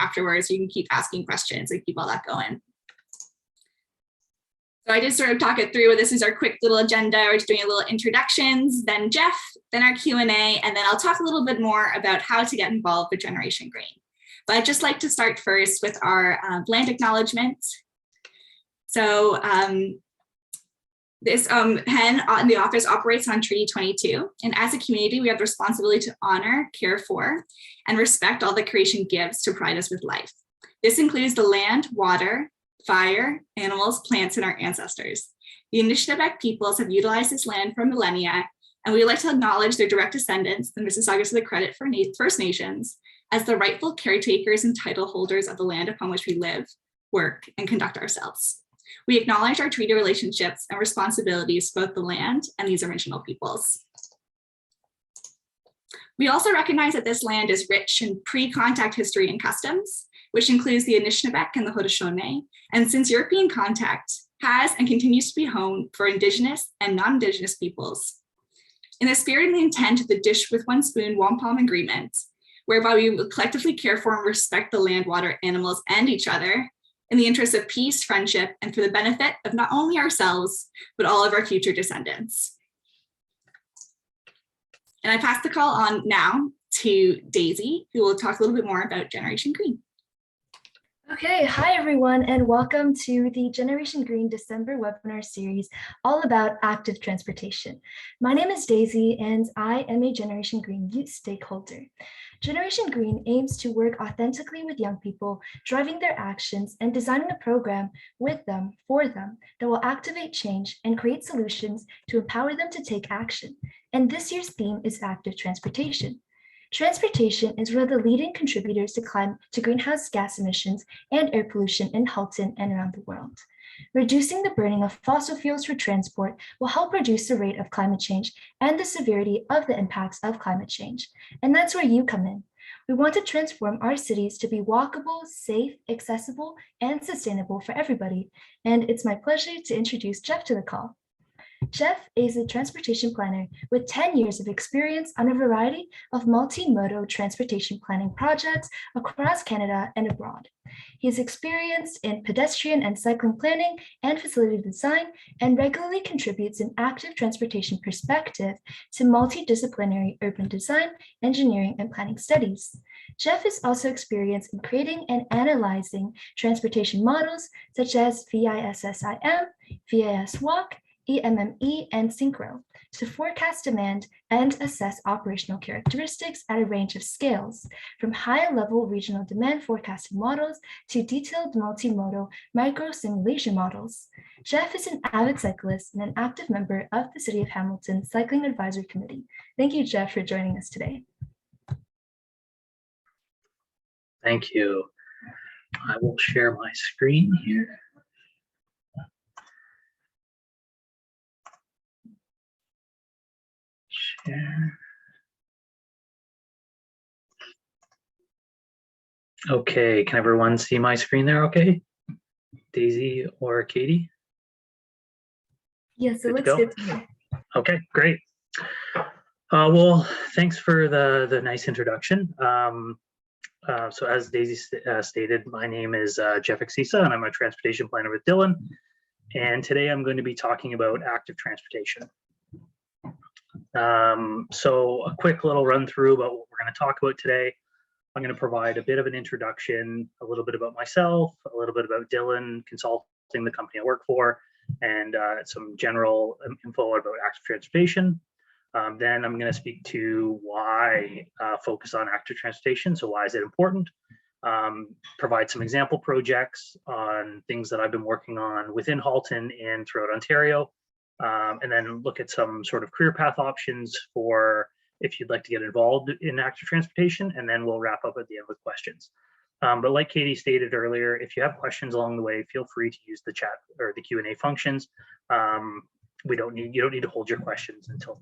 afterwards. You can keep asking questions and keep all that going. So I just sort of talk it through. This is our quick little agenda. We're just doing a little introductions, then Jeff, then our Q&A, and then I'll talk a little bit more about how to get involved with Generation Green. But I'd just like to start first with our land acknowledgement. So this HEN in the office operates on Treaty 22. And as a community, we have the responsibility to honor, care for, and respect all that creation gives to provide us with life. This includes the land, water, fire, animals, plants, and our ancestors. The Anishinaabe peoples have utilized this land for millennia, and we would like to acknowledge their direct descendants, the Mississaugas of the Credit for First Nations, as the rightful caretakers and title holders of the land upon which we live, work, and conduct ourselves. We acknowledge our treaty relationships and responsibilities to both the land and these original peoples. We also recognize that this land is rich in pre-contact history and customs, which includes the Anishinaabe and the Haudenosaunee, and since European contact has and continues to be home for Indigenous and non-Indigenous peoples. In the spirit and the intent of the dish with one spoon, wampum agreement, whereby we will collectively care for and respect the land, water, animals, and each other in the interest of peace, friendship, and for the benefit of not only ourselves, but all of our future descendants. And I pass the call on now to Daisy, who will talk a little bit more about Generation Green. Okay, hi everyone, and welcome to the Generation Green December webinar series all about active transportation. My name is Daisy, and I am a Generation Green youth stakeholder. Generation Green aims to work authentically with young people, driving their actions and designing a program with them, for them, that will activate change and create solutions to empower them to take action. And this year's theme is active transportation. Transportation is one of the leading contributors to greenhouse gas emissions and air pollution in Halton and around the world. Reducing the burning of fossil fuels for transport will help reduce the rate of climate change and the severity of the impacts of climate change. And that's where you come in. We want to transform our cities to be walkable, safe, accessible, and sustainable for everybody. And it's my pleasure to introduce Jeff to the call. Jeff is a transportation planner with 10 years of experience on a variety of multimodal transportation planning projects across Canada and abroad. He is experienced in pedestrian and cycling planning and facility design, and regularly contributes an active transportation perspective to multidisciplinary urban design, engineering, and planning studies. Jeff is also experienced in creating and analyzing transportation models such as VISSIM, VIS-WALK, EMME, and Synchro to forecast demand and assess operational characteristics at a range of scales, from high-level regional demand forecasting models to detailed multimodal micro-simulation models. Jeff is an avid cyclist and an active member of the City of Hamilton Cycling Advisory Committee. Thank you, Jeff, for joining us today. Thank you. I will share my screen here. Share. Okay, can everyone see my screen there okay? Daisy or Katie? Yes, it looks good to me. Okay, great. Well, thanks for the nice introduction. So as Daisy stated, my name is Jeff Exisa, and I'm a transportation planner with Dylan. And today I'm going to be talking about active transportation. So a quick little run through about what we're going to talk about today. I'm going to provide a bit of an introduction, a little bit about myself, a little bit about Dylan Consulting, the company I work for, and some general info about active transportation. Then I'm going to speak to why focus on active transportation. So why is it important? Provide some example projects on things that I've been working on within Halton and throughout Ontario. And then look at some sort of career path options for if you'd like to get involved in active transportation, and then we'll wrap up at the end with questions. But like Katie stated earlier, if you have questions along the way, feel free to use the chat or the Q&A functions. You don't need to hold your questions until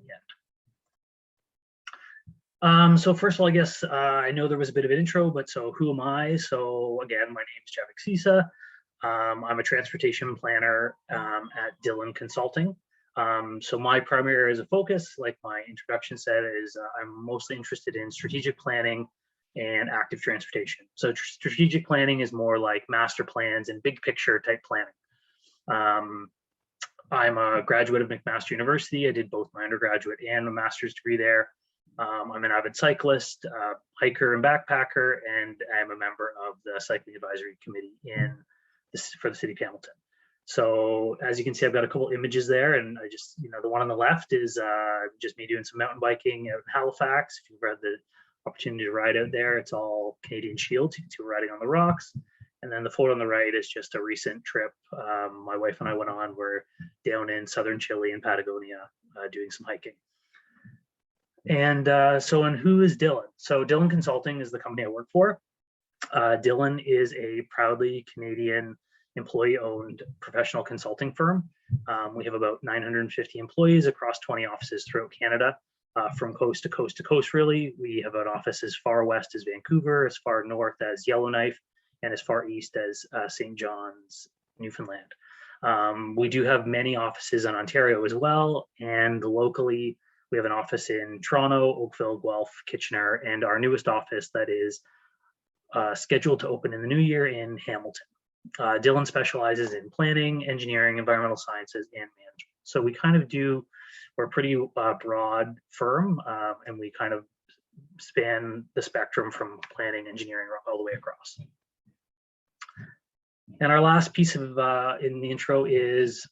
the end. So first of all, I guess I know there was a bit of an intro, but so who am I? So again, my name is Jeff Exisa. I'm a transportation planner at Dylan Consulting. So my primary areas of focus, like my introduction said, is I'm mostly interested in strategic planning, and active transportation. So strategic planning is more like master plans and big picture type planning. I'm a graduate of McMaster University. I did both my undergraduate and a master's degree there. I'm an avid cyclist, hiker and backpacker, and I'm a member of the cycling advisory committee for the city of Hamilton. So as you can see, I've got a couple images there, and I just, the one on the left is just me doing some mountain biking out in Halifax. If you've had the opportunity to ride out there, it's all Canadian Shields. You can see we're riding on the rocks. And then the photo on the right is just a recent trip my wife and I went on. We're down in southern Chile and Patagonia doing some hiking. And who is Dylan? So Dylan Consulting is the company I work for. Dylan is a proudly Canadian employee-owned professional consulting firm. We have about 950 employees across 20 offices throughout Canada, from coast to coast to coast, really. We have an office as far west as Vancouver, as far north as Yellowknife, and as far east as St. John's, Newfoundland. We do have many offices in Ontario as well, and locally, we have an office in Toronto, Oakville, Guelph, Kitchener, and our newest office that is scheduled to open in the new year in Hamilton. Dylan specializes in planning, engineering, environmental sciences, and management. So we're a pretty broad firm, and we kind of span the spectrum from planning, engineering, all the way across. And our last piece of in the intro is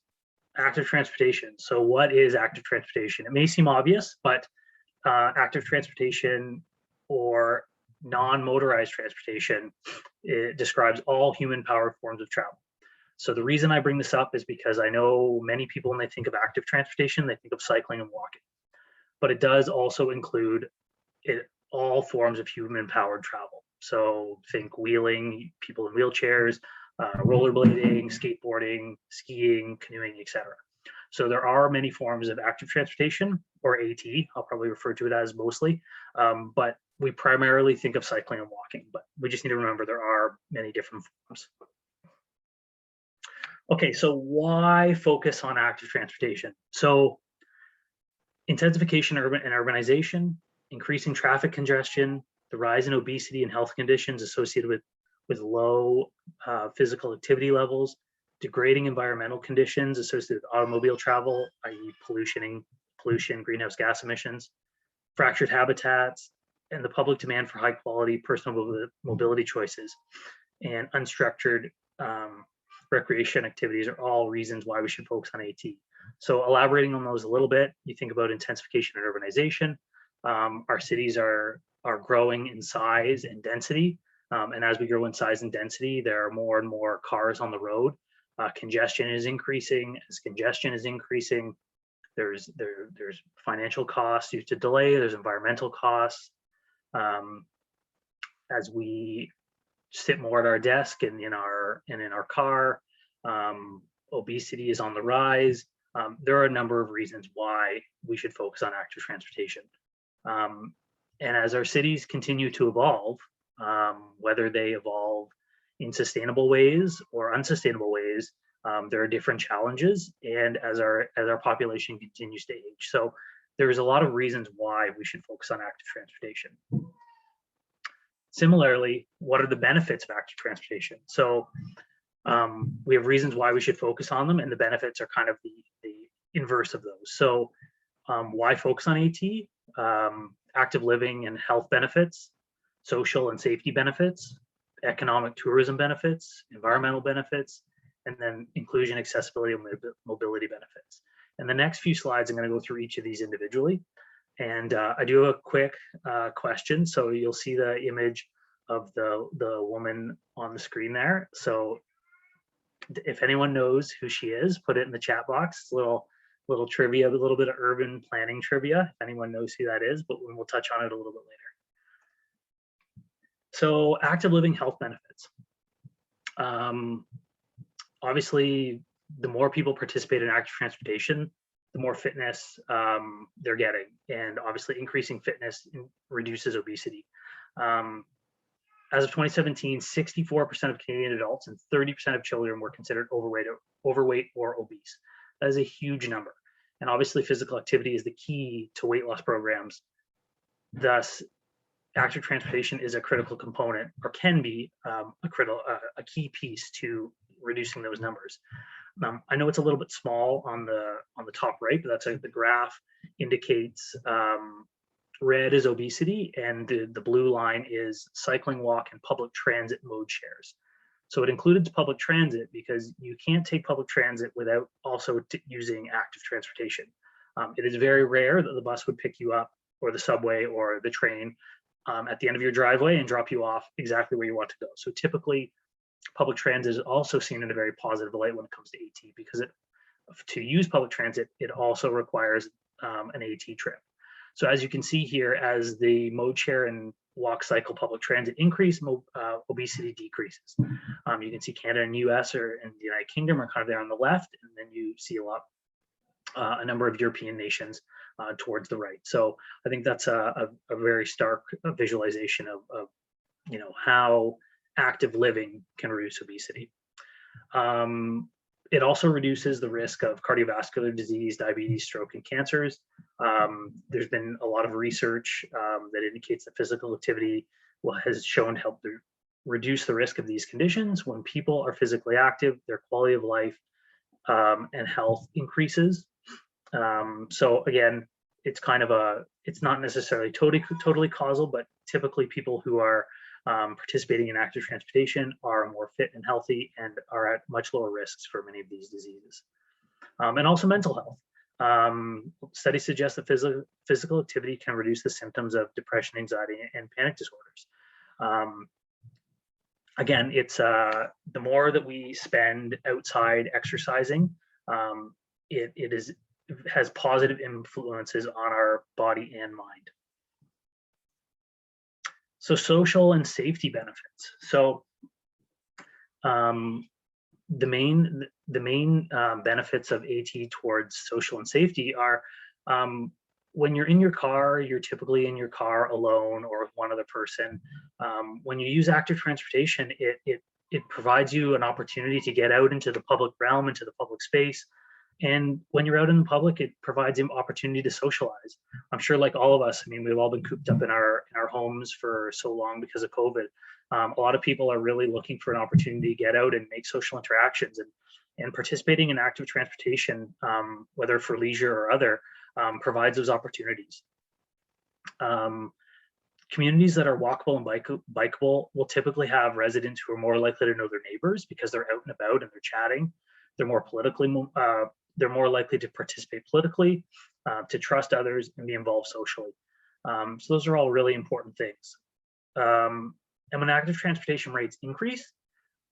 active transportation. So what is active transportation? It may seem obvious, but active transportation, or non-motorized transportation, it describes all human-powered forms of travel. So the reason I bring this up is because I know many people, when they think of active transportation, they think of cycling and walking, but it does also include all forms of human-powered travel. So think wheeling, people in wheelchairs, rollerblading, skateboarding, skiing, canoeing, etc. So there are many forms of active transportation, or AT. I'll probably refer to it as mostly, but we primarily think of cycling and walking, but we just need to remember there are many different forms. Okay, so why focus on active transportation? So intensification and urbanization, increasing traffic congestion, the rise in obesity and health conditions associated with low physical activity levels, degrading environmental conditions associated with automobile travel, i.e. pollution, greenhouse gas emissions, fractured habitats, and the public demand for high quality personal mobility choices and unstructured recreation activities are all reasons why we should focus on AT. So elaborating on those a little bit, you think about intensification and urbanization. Our cities are growing in size and density. And as we grow in size and density, there are more and more cars on the road. Congestion is increasing. As congestion is increasing, there's financial costs due to delay. There's environmental costs. As we sit more at our desk and in our car, obesity is on the rise. There are a number of reasons why we should focus on active transportation. And as our cities continue to evolve, whether they evolve in sustainable ways or unsustainable ways, there are different challenges, and as our population continues to age. So there's a lot of reasons why we should focus on active transportation. Similarly, what are the benefits of active transportation? So we have reasons why we should focus on them, and the benefits are kind of the inverse of those. So why focus on AT? Active living and health benefits, social and safety benefits, economic tourism benefits, environmental benefits, and then inclusion, accessibility, and mobility benefits. And the next few slides, I'm going to go through each of these individually. And I do have a quick question. So you'll see the image of the woman on the screen there. So if anyone knows who she is, put it in the chat box. It's a little trivia, a little bit of urban planning trivia, if anyone knows who that is, but we'll touch on it a little bit later. So active living health benefits. Obviously, the more people participate in active transportation, the more fitness they're getting. And obviously increasing fitness reduces obesity. As of 2017, 64% of Canadian adults and 30% of children were considered overweight or obese. That is a huge number. And obviously physical activity is the key to weight loss programs. Thus, active transportation is a critical component, or can be a key piece to reducing those numbers. I know it's a little bit small on the top right, but that's the graph indicates red is obesity, and the blue line is cycling, walk, and public transit mode shares. So it includes public transit because you can't take public transit without also using active transportation. It is very rare that the bus would pick you up, or the subway or the train at the end of your driveway and drop you off exactly where you want to go. So typically, public transit is also seen in a very positive light when it comes to AT, because to use public transit, it also requires an AT trip. So as you can see here, as the mode share and walk, cycle, public transit increase, obesity decreases. You can see Canada and US or in the United Kingdom are kind of there on the left, and then you see a number of European nations towards the right. So I think that's a very stark visualization of how active living can reduce obesity. It also reduces the risk of cardiovascular disease, diabetes, stroke, and cancers. There's been a lot of research that indicates that physical activity has shown to help reduce the risk of these conditions. When people are physically active, their quality of life and health increases. So again, it's it's not necessarily totally causal, but typically people who are participating in active transportation are more fit and healthy and are at much lower risks for many of these diseases. And also mental health. Studies suggest that physical activity can reduce the symptoms of depression, anxiety, and panic disorders. Again, it's the more that we spend outside exercising, it has positive influences on our body and mind. So social and safety benefits. So the main benefits of AT towards social and safety are when you're in your car, you're typically in your car alone or with one other person. When you use active transportation, it provides you an opportunity to get out into the public realm, into the public space. And when you're out in the public, it provides you opportunity to socialize. I'm sure, like all of us, I mean, we've all been cooped up in our homes for so long because of COVID. A lot of people are really looking for an opportunity to get out and make social interactions, and participating in active transportation, whether for leisure or other, provides those opportunities. Communities that are walkable and bikeable will typically have residents who are more likely to know their neighbors because they're out and about and they're chatting. They're more likely to participate politically, to trust others, and be involved socially. So those are all really important things. And when active transportation rates increase,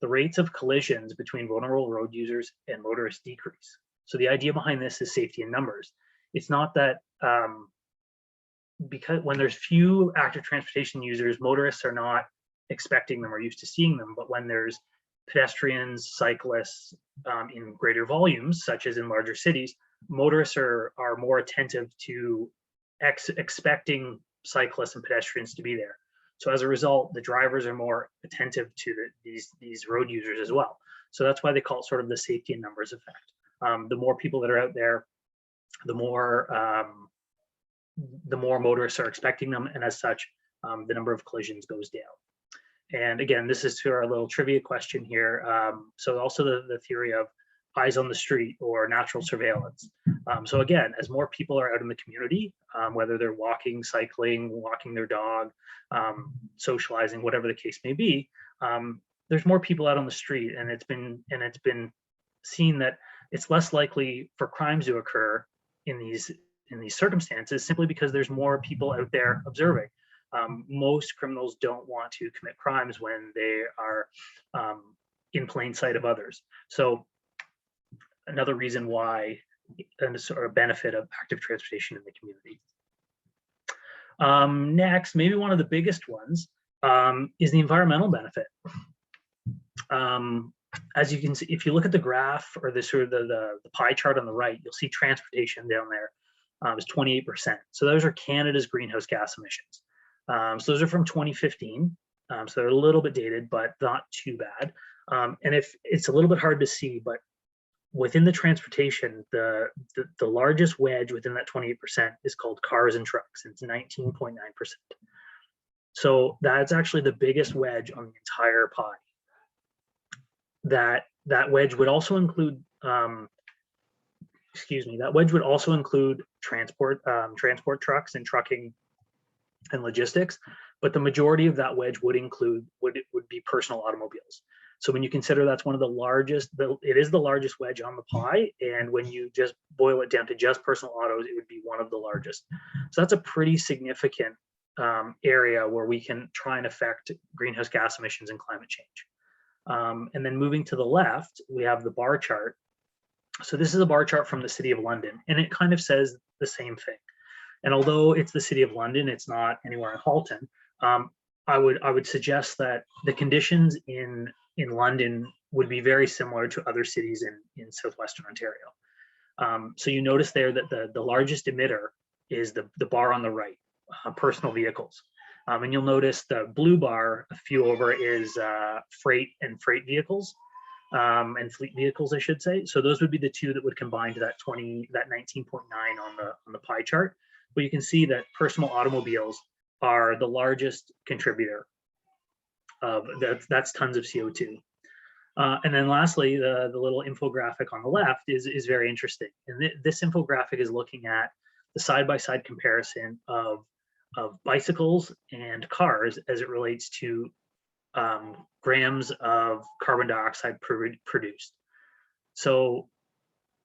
the rates of collisions between vulnerable road users and motorists decrease. So the idea behind this is safety in numbers. It's not that because when there's few active transportation users, motorists are not expecting them or used to seeing them, but when there's pedestrians, cyclists in greater volumes, such as in larger cities, motorists are more attentive to expecting cyclists and pedestrians to be there. So as a result, the drivers are more attentive to these road users as well. So that's why they call it sort of the safety in numbers effect. The more people that are out there, the more motorists are expecting them, and as such, the number of collisions goes down. And again, this is to our little trivia question here. So also the theory of eyes on the street or natural surveillance. So again, as more people are out in the community, whether they're walking, cycling, walking their dog, socializing, whatever the case may be, there's more people out on the street, and it's been seen that it's less likely for crimes to occur in these circumstances, simply because there's more people out there observing. Most criminals don't want to commit crimes when they are in plain sight of others. So another reason why, and a sort of benefit of active transportation in the community. Next, maybe one of the biggest ones is the environmental benefit. As you can see, if you look at the graph or the sort of the pie chart on the right, you'll see transportation down there is 28%. So those are Canada's greenhouse gas emissions. So those are from 2015. So they're a little bit dated, but not too bad. And if it's a little bit hard to see, but within the transportation, the largest wedge within that 28% is called cars and trucks. It's 19.9%. So that's actually the biggest wedge on the entire pie. That wedge would also include, that wedge would also include transport trucks and trucking and logistics, but the majority of that wedge would be personal automobiles. So when you consider that's one of the largest, it is the largest wedge on the pie, and when you just boil it down to just personal autos, it would be one of the largest. So that's a pretty significant area where we can try and affect greenhouse gas emissions and climate change. And then moving to the left, we have the bar chart. So this is a bar chart from the City of London, and it kind of says the same thing. And although it's the City of London, it's not anywhere in Halton. I would suggest that the conditions in London would be very similar to other cities in southwestern Ontario. So you notice there that the largest emitter is the bar on the right, personal vehicles. And you'll notice the blue bar a few over is freight vehicles. And fleet vehicles, I should say. So those would be the two that would combine to that 19.9 on the pie chart. But you can see that personal automobiles are the largest contributor of that's tons of CO2. And then lastly, the little infographic on the left is very interesting. And this infographic is looking at the side-by-side comparison of bicycles and cars as it relates to grams of carbon dioxide produced. So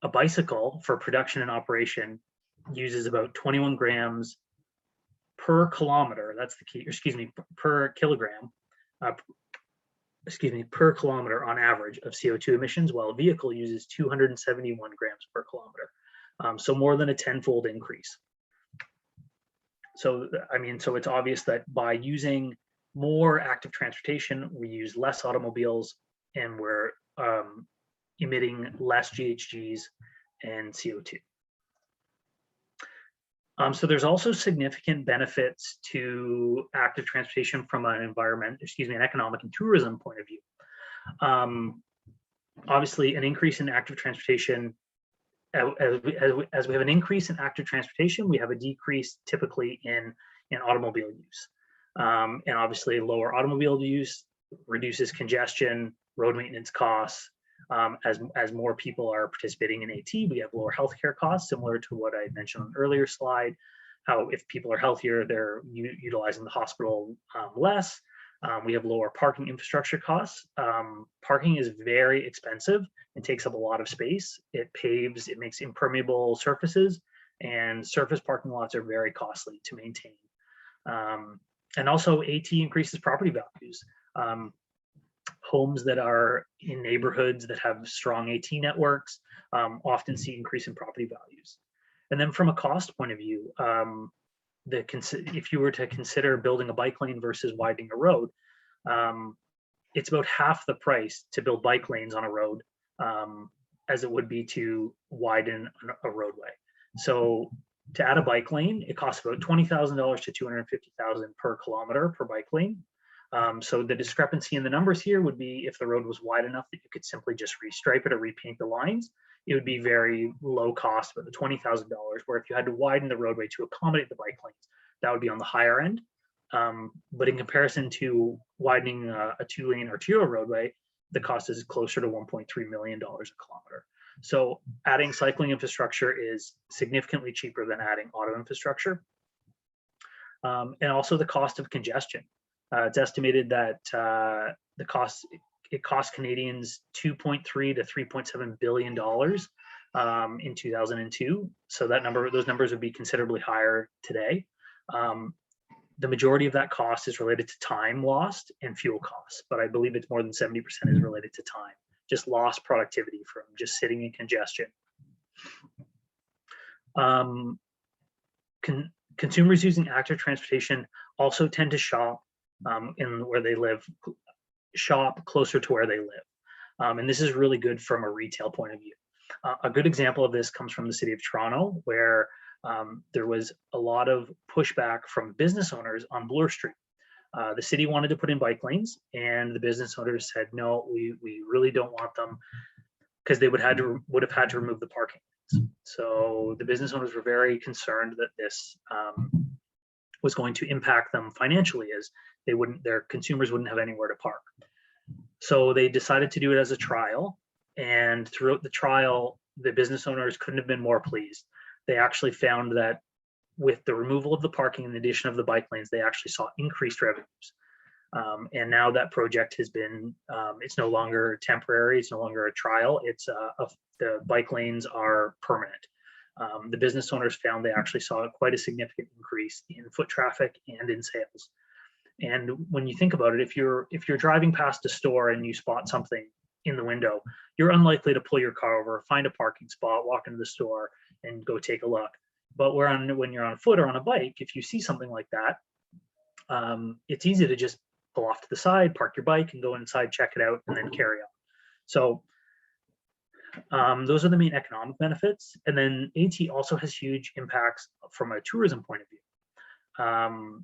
a bicycle for production and operation uses about 21 grams per kilometer. That's the key, per kilogram, per kilometer on average of CO2 emissions, while a vehicle uses 271 grams per kilometer. So more than a 10-fold increase. So, so it's obvious that by using more active transportation, we use less automobiles, and we're emitting less GHGs and CO2. So there's also significant benefits to active transportation from an an economic and tourism point of view. Obviously, an increase in active transportation, as we have an increase in active transportation, we have a decrease typically in automobile use. And obviously lower automobile use reduces congestion, road maintenance costs. As more people are participating in AT, we have lower healthcare costs, similar to what I mentioned on an earlier slide, how if people are healthier, they're utilizing the hospital less. We have lower parking infrastructure costs. Parking is very expensive and takes up a lot of space. It makes impermeable surfaces, and surface parking lots are very costly to maintain. And also AT increases property values. Homes that are in neighborhoods that have strong AT networks often see increase in property values. And then from a cost point of view, if you were to consider building a bike lane versus widening a road, it's about half the price to build bike lanes on a road as it would be to widen a roadway. So to add a bike lane, it costs about $20,000 to $250,000 per kilometer per bike lane. So the discrepancy in the numbers here would be if the road was wide enough that you could simply just restripe it or repaint the lines, it would be very low cost, but the $20,000, where if you had to widen the roadway to accommodate the bike lanes, that would be on the higher end. But in comparison to widening a 2-lane or 2-road roadway, the cost is closer to $1.3 million a kilometer. So adding cycling infrastructure is significantly cheaper than adding auto infrastructure. And also the cost of congestion. It's estimated that it cost Canadians $2.3 to $3.7 billion in 2002. So those numbers would be considerably higher today. The majority of that cost is related to time lost and fuel costs, but I believe it's more than 70% is related to time, just lost productivity from just sitting in congestion. Consumers using active transportation also tend to shop in where they live, shop closer to where they live. And this is really good from a retail point of view. A good example of this comes from the City of Toronto, where there was a lot of pushback from business owners on Bloor Street. The city wanted to put in bike lanes, and the business owners said, no, we really don't want them, because they would have had to remove the parking lanes. So the business owners were very concerned that this was going to impact them financially, as their consumers wouldn't have anywhere to park. So they decided to do it as a trial, and throughout the trial, the business owners couldn't have been more pleased. They actually found that with the removal of the parking and the addition of the bike lanes, they actually saw increased revenues. And now that project has been, it's no longer temporary, it's no longer a trial, the bike lanes are permanent. The business owners found they actually saw quite a significant increase in foot traffic and in sales. And when you think about it, if you're driving past a store and you spot something in the window, you're unlikely to pull your car over, find a parking spot, walk into the store, and go take a look. But when you're on foot or on a bike, if you see something like that, it's easy to just pull off to the side, park your bike, and go inside, check it out, and then carry on. So those are the main economic benefits. And then AT also has huge impacts from a tourism point of view.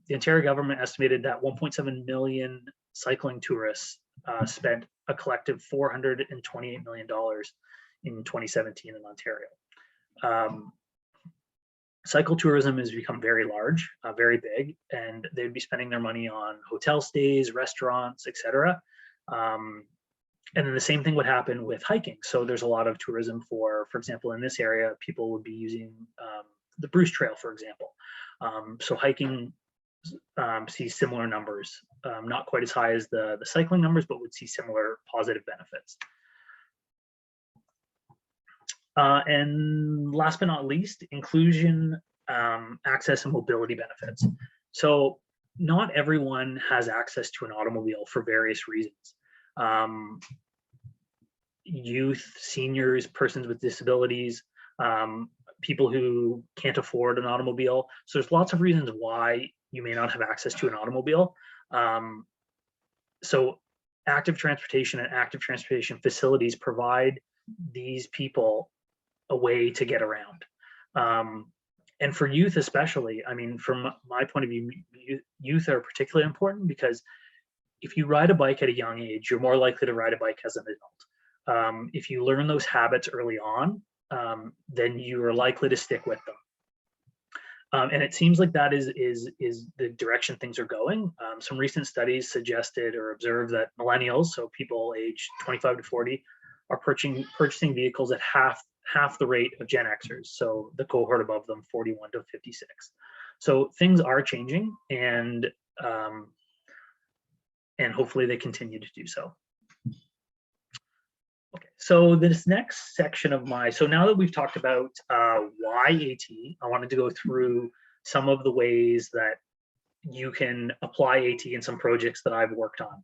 The Ontario government estimated that 1.7 million cycling tourists spent a collective $428 million in 2017 in Ontario. Cycle tourism has become very large, very big, and they'd be spending their money on hotel stays, restaurants, etc. And then the same thing would happen with hiking. So there's a lot of tourism for example, in this area, people would be using the Bruce Trail, for example. So hiking sees similar numbers, not quite as high as the cycling numbers, but would see similar positive benefits. And last but not least, inclusion, access, and mobility benefits. So not everyone has access to an automobile for various reasons. Youth, seniors, persons with disabilities, people who can't afford an automobile. So there's lots of reasons why you may not have access to an automobile. So active transportation and active transportation facilities provide these people a way to get around. And for youth especially, I mean, from my point of view, youth are particularly important because if you ride a bike at a young age, you're more likely to ride a bike as an adult. If you learn those habits early on, then you are likely to stick with them. And it seems like that is the direction things are going. Some recent studies suggested or observed that millennials, so people aged 25 to 40, are purchasing vehicles at half the rate of Gen Xers, so the cohort above them, 41 to 56. So things are changing, and hopefully they continue to do so. Okay, so this next section of so now that we've talked about why AT, I wanted to go through some of the ways that you can apply AT in some projects that I've worked on.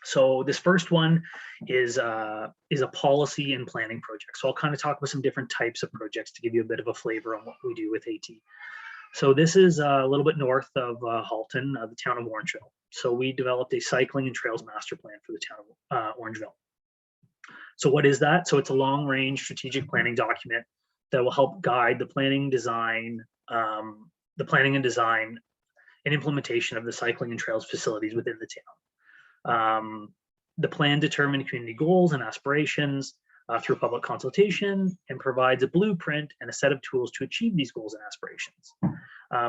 So this first one is a policy and planning project. So I'll kind of talk about some different types of projects to give you a bit of a flavor on what we do with AT. So this is a little bit north of Halton, the town of Orangeville. So we developed a cycling and trails master plan for the town of Orangeville. So what is that? So it's a long-range strategic planning document that will help guide the planning and design and implementation of the cycling and trails facilities within the town. The plan determines community goals and aspirations through public consultation and provides a blueprint and a set of tools to achieve these goals and aspirations.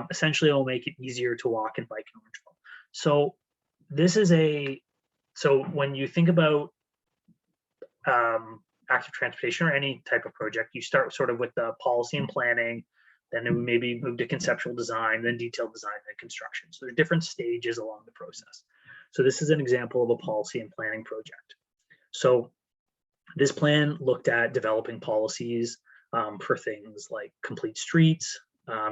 Essentially, it will make it easier to walk and bike in Orangeville. So this is so when you think about active transportation or any type of project, you start sort of with the policy and planning, then it would maybe move to conceptual design, then detailed design, then construction. So there are different stages along the process. So this is an example of a policy and planning project. So this plan looked at developing policies for things like complete streets.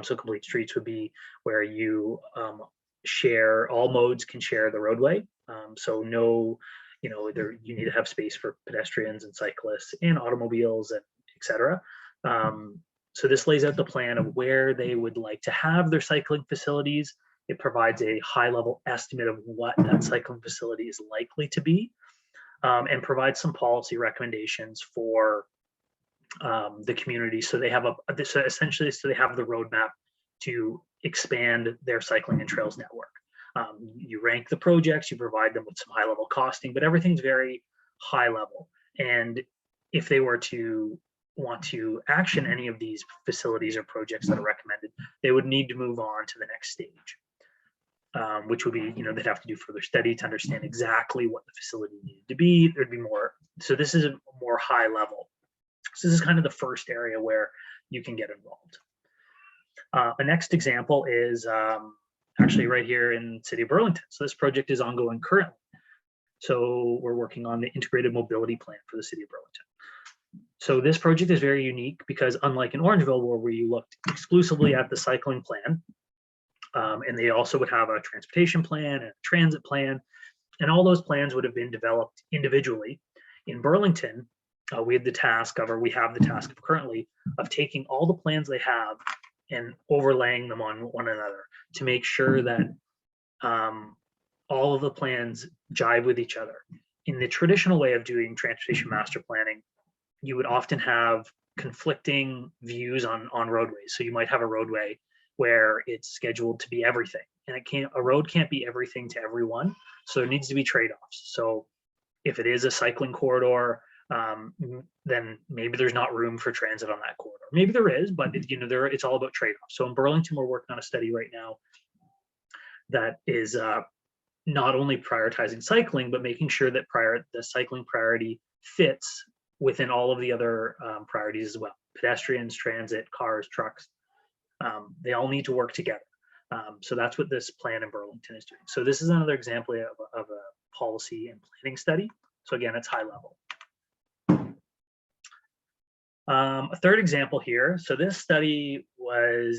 So complete streets would be where you all modes can share the roadway. So no, you need to have space for pedestrians and cyclists and automobiles and etc. So this lays out the plan of where they would like to have their cycling facilities. It provides a high-level estimate of what that cycling facility is likely to be, and provides some policy recommendations for the community. So they have essentially they have the roadmap to expand their cycling and trails network. You rank the projects, you provide them with some high-level costing, but everything's very high level. And if they were to want to action any of these facilities or projects that are recommended, they would need to move on to the next stage, which would be, they'd have to do further study to understand exactly what the facility needed to be. There'd be more. So this is a more high level. So this is kind of the first area where you can get involved. The next example is actually right here in the city of Burlington. So this project is ongoing currently. So we're working on the integrated mobility plan for the city of Burlington. So this project is very unique because unlike in Orangeville, where you looked exclusively at the cycling plan, and they also would have a transportation plan and a transit plan, and all those plans would have been developed individually. In Burlington, we have the task of currently of taking all the plans they have and overlaying them on one another to make sure that all of the plans jive with each other. In the traditional way of doing transportation master planning, you would often have conflicting views on roadways. So you might have a roadway where it's scheduled to be everything, and a road can't be everything to everyone. So there needs to be trade-offs. So if it is a cycling corridor, then maybe there's not room for transit on that corridor. Maybe there is, but it's all about trade-offs. So in Burlington, we're working on a study right now that is not only prioritizing cycling, but making sure that the cycling priority fits within all of the other priorities as well. Pedestrians, transit, cars, trucks, they all need to work together. So that's what this plan in Burlington is doing. So this is another example of a policy and planning study. So again, it's high level. A third example here. So this study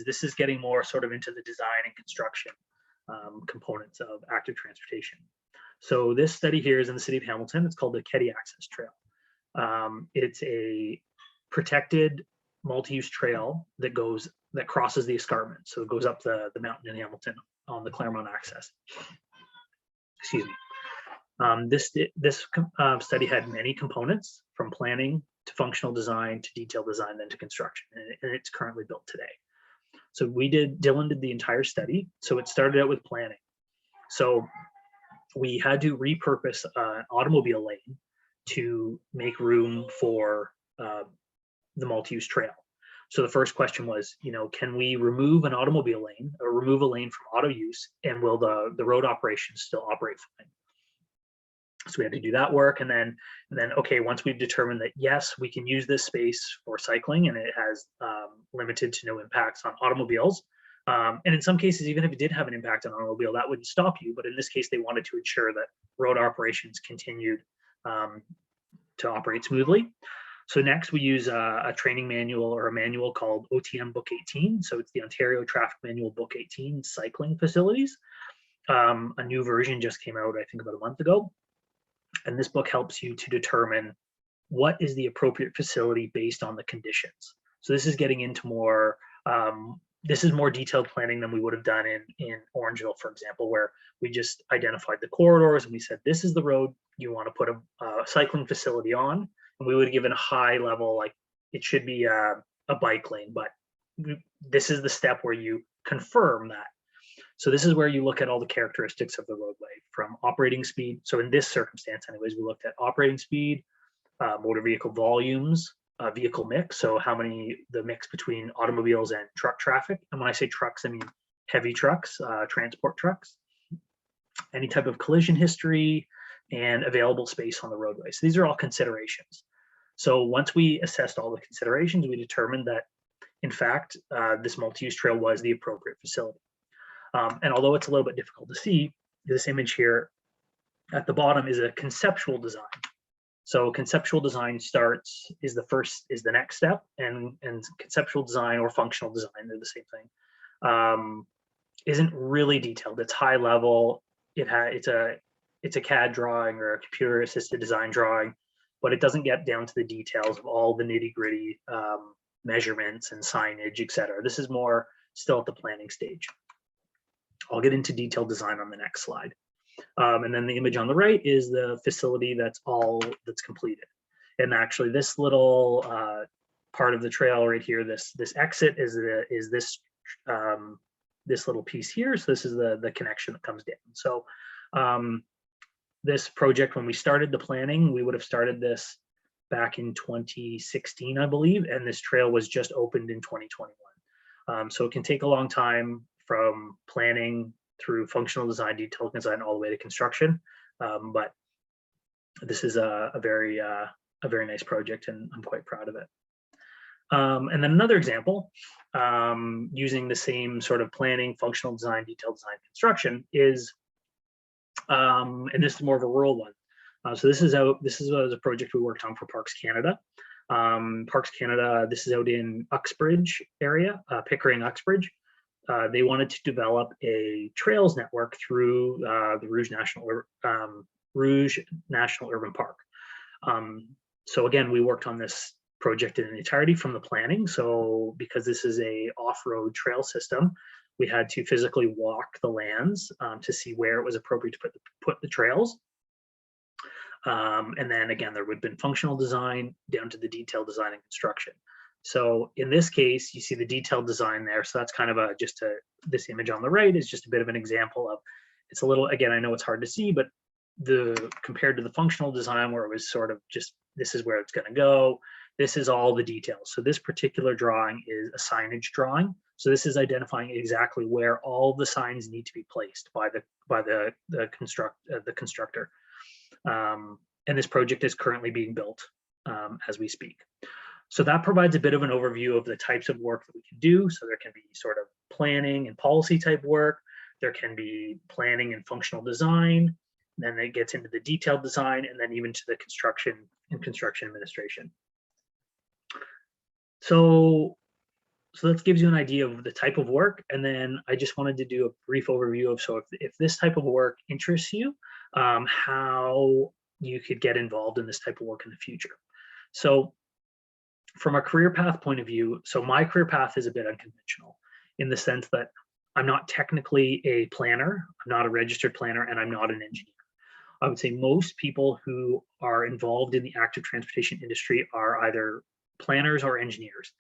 this is getting more sort of into the design and construction components of active transportation. So this study here is in the city of Hamilton. It's called the Keddy Access Trail. It's a protected multi-use trail that crosses the escarpment. So it goes up the mountain in Hamilton on the Claremont access. Excuse me. This study had many components, from planning to functional design to detailed design, then to construction, and it's currently built today. So Dylan did the entire study. So it started out with planning. So we had to repurpose an automobile lane to make room for the multi-use trail. So the first question was, can we remove an automobile lane or remove a lane from auto use, and will the road operations still operate fine? So we had to do that work, and then okay, once we've determined that yes, we can use this space for cycling and it has limited to no impacts on automobiles, and in some cases, even if it did have an impact on an automobile, that wouldn't stop you. But in this case, they wanted to ensure that road operations continued to operate smoothly. So next, we use a training manual, or a manual called OTM Book 18. So it's the Ontario Traffic Manual Book 18, cycling facilities. A new version just came out, I think, about a month ago. And this book helps you to determine what is the appropriate facility based on the conditions. So this is getting into more, this is more detailed planning than we would have done in Orangeville, for example, where we just identified the corridors and we said, this is the road you want to put a cycling facility on. And we would have given a high level, like it should be a bike lane, but this is the step where you confirm that. So this is where you look at all the characteristics of the roadway, from operating speed. So in this circumstance, anyways, we looked at operating speed, motor vehicle volumes, vehicle mix. So the mix between automobiles and truck traffic. And when I say trucks, I mean heavy trucks, transport trucks, any type of collision history, and available space on the roadway. So these are all considerations. So once we assessed all the considerations, we determined that, in fact, this multi-use trail was the appropriate facility. And although it's a little bit difficult to see, this image here at the bottom is a conceptual design. So conceptual design is the next step, and conceptual design or functional design, they're the same thing, isn't really detailed. It's high level. It's a CAD drawing or a computer assisted design drawing, but it doesn't get down to the details of all the nitty gritty measurements and signage, etc. This is more still at the planning stage. I'll get into detailed design on the next slide. And then the image on the right is the facility that's completed. And actually this little part of the trail right here, this exit is this little piece here. So this is the connection that comes down. So this project, when we started the planning, we would have started this back in 2016, I believe, and this trail was just opened in 2021. So it can take a long time from planning through functional design, detailed design, all the way to construction. But this is a very nice project, and I'm quite proud of it. And then another example, using the same sort of planning, functional design, detailed design, construction is, and this is more of a rural one. So this is a project we worked on for Parks Canada. Parks Canada, this is out in Uxbridge area, Pickering, Uxbridge. They wanted to develop a trails network through the Rouge National Urban Park. So again, we worked on this project in entirety from the planning. So because this is a off-road trail system, we had to physically walk the lands to see where it was appropriate to put the trails. And then again, there would have been functional design down to the detailed design and construction. So in this case, you see the detailed design there. So that's kind of this image on the right is just a bit of an example of, it's a little, again, I know it's hard to see, but compared to the functional design where it was sort of just, this is where it's going to go. This is all the details. So this particular drawing is a signage drawing. So this is identifying exactly where all the signs need to be placed by the constructor. And this project is currently being built as we speak. So that provides a bit of an overview of the types of work that we can do. So there can be sort of planning and policy type work. There can be planning and functional design. Then it gets into the detailed design, and then even to the construction and construction administration. So that gives you an idea of the type of work. And then I just wanted to do a brief overview of, so if this type of work interests you, how you could get involved in this type of work in the future. So from a career path point of view, so my career path is a bit unconventional in the sense that I'm not technically a planner, I'm not a registered planner, and I'm not an engineer. I would say most people who are involved in the active transportation industry are either planners or engineers.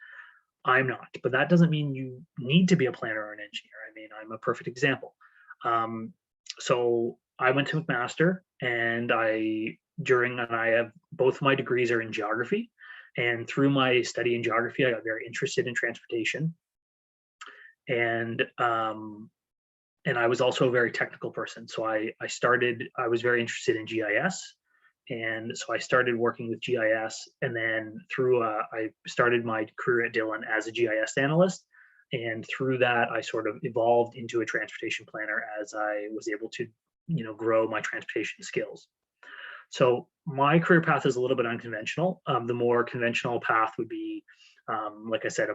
I'm not, but that doesn't mean you need to be a planner or an engineer. I mean, I'm a perfect example. So I went to McMaster, and I have both my degrees are in geography, and through my study in geography, I got very interested in transportation, and I was also a very technical person. So I was very interested in GIS. And so I started working with GIS, and then I started my career at Dillon as a GIS analyst. And through that, I sort of evolved into a transportation planner as I was able to, grow my transportation skills. So my career path is a little bit unconventional. The more conventional path would be, like I said,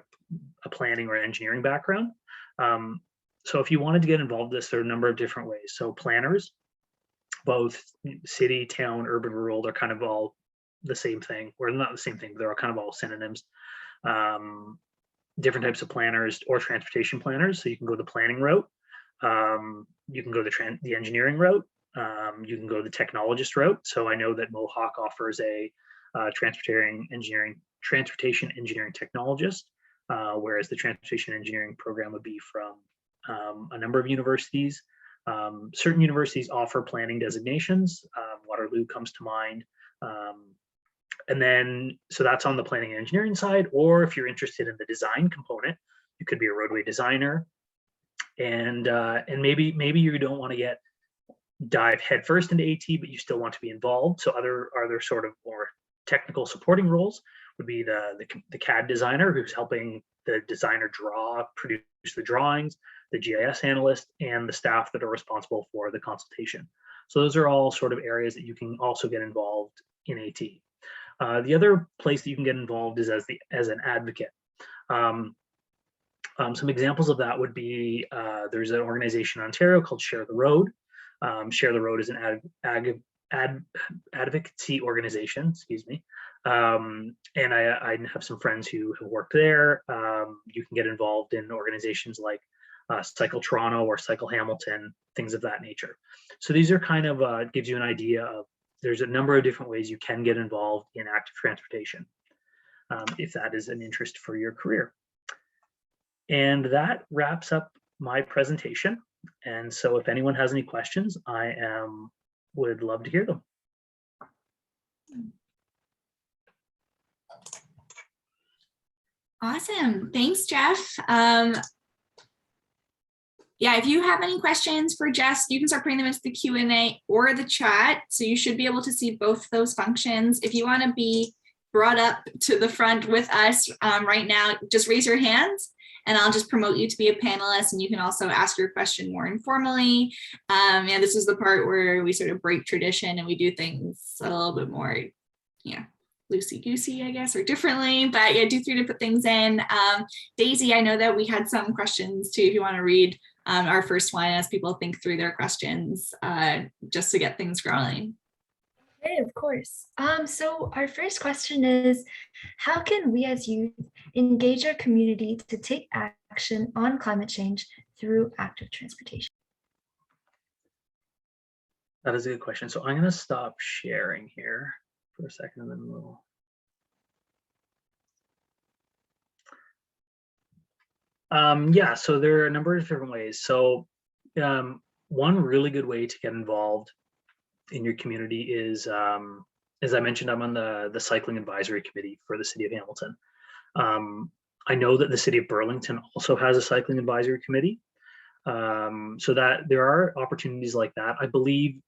a planning or engineering background. So if you wanted to get involved in this, there are a number of different ways. So planners, both city, town, urban, rural, they're kind of all the same thing, or not the same thing, but they're kind of all synonyms. Different types of planners or transportation planners. So you can go the planning route. You can go the engineering route. You can go the technologist route. So I know that Mohawk offers a transportation engineering technologist, whereas the transportation engineering program would be from a number of universities. Certain universities offer planning designations. Waterloo comes to mind. And then, so that's on the planning and engineering side, or if you're interested in the design component, you could be a roadway designer. And maybe you don't want to dive headfirst into AT, but you still want to be involved. So other sort of more technical supporting roles would be the CAD designer, who's helping the designer produce the drawings, the GIS analyst, and the staff that are responsible for the consultation. So those are all sort of areas that you can also get involved in AT. The other place that you can get involved is as an advocate. Some examples of that would be, there's an organization in Ontario called Share the Road. Share the Road is an advocacy organization, excuse me. And I have some friends who have worked there. You can get involved in organizations like Cycle Toronto or Cycle Hamilton, things of that nature. So these are kind of, gives you an idea of, there's a number of different ways you can get involved in active transportation, if that is an interest for your career. And that wraps up my presentation. And so if anyone has any questions, I would love to hear them. Awesome. Thanks, Jeff. Yeah, if you have any questions for Jess, you can start putting them into the Q&A or the chat. So you should be able to see both those functions. If you want to be brought up to the front with us right now, just raise your hands and I'll just promote you to be a panelist, and you can also ask your question more informally. And this is the part where we sort of break tradition and we do things a little bit more, loosey-goosey, I guess, or differently. But yeah, do free to put things in. Daisy, I know that we had some questions too, if you want to read our first one as people think through their questions, just to get things growing. Okay, of course. So our first question is, how can we as youth engage our community to take action on climate change through active transportation? That is a good question. So I'm going to stop sharing here for a second and then we'll. Yeah, so there are a number of different ways. So one really good way to get involved in your community is, as I mentioned, I'm on the cycling advisory committee for the city of Hamilton. I know that the city of Burlington also has a cycling advisory committee. So that there are opportunities like that. I believe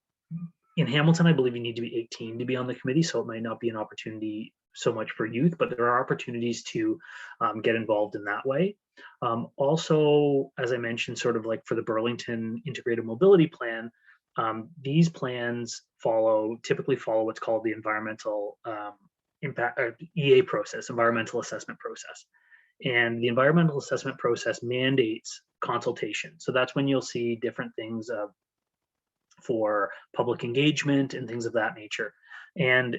in Hamilton, I believe you need to be 18 to be on the committee. So it might not be an opportunity so much for youth, but there are opportunities to get involved in that way. Also, as I mentioned, sort of like for the Burlington Integrated Mobility Plan, these plans typically follow what's called the environmental impact EA process, environmental assessment process. And the environmental assessment process mandates consultation. So that's when you'll see different things for public engagement and things of that nature. And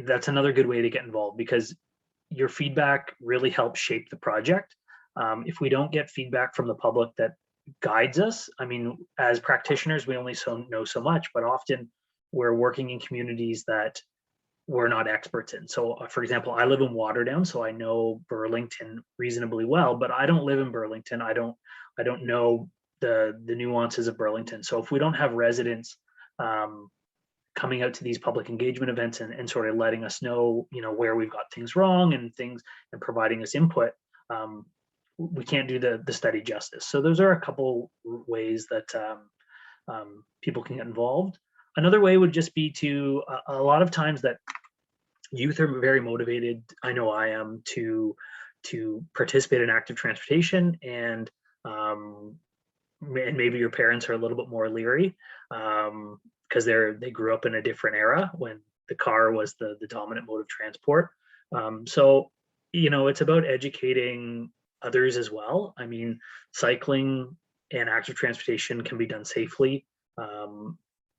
that's another good way to get involved, because your feedback really helps shape the project. If we don't get feedback from the public that guides us, I mean, as practitioners, we only know so much, but often we're working in communities that we're not experts in. So for example, I live in Waterdown, so I know Burlington reasonably well, but I don't live in Burlington. I don't know the nuances of Burlington. So if we don't have residents coming out to these public engagement events and sort of letting us know, where we've got things wrong and providing us input, we can't do the study justice. So those are a couple ways that people can get involved. Another way would just be to, a lot of times that youth are very motivated, I know I am, to participate in active transportation, and maybe your parents are a little bit more leery because they grew up in a different era when the car was the dominant mode of transport. So, it's about educating others as well. I mean, cycling and active transportation can be done safely.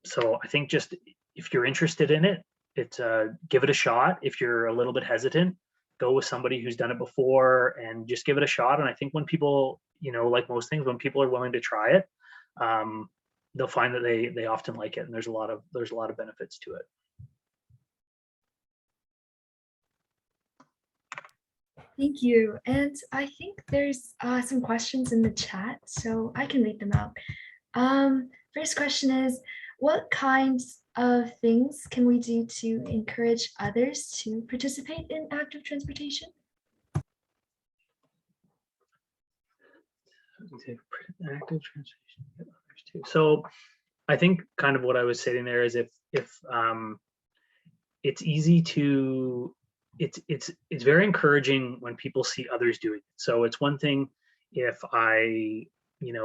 So I think just if you're interested in it, give it a shot. If you're a little bit hesitant, go with somebody who's done it before and just give it a shot. And I think when people, like most things, when people are willing to try it, they'll find that they often like it, and there's a lot of benefits to it. Thank you. And I think there's some questions in the chat, so I can read them out. First question is, what kinds of things can we do to encourage others to participate in active transportation? Active transportation, others too. So I think kind of what I was saying there is if it's easy to, it's very encouraging when people see others doing it. So it's one thing if I,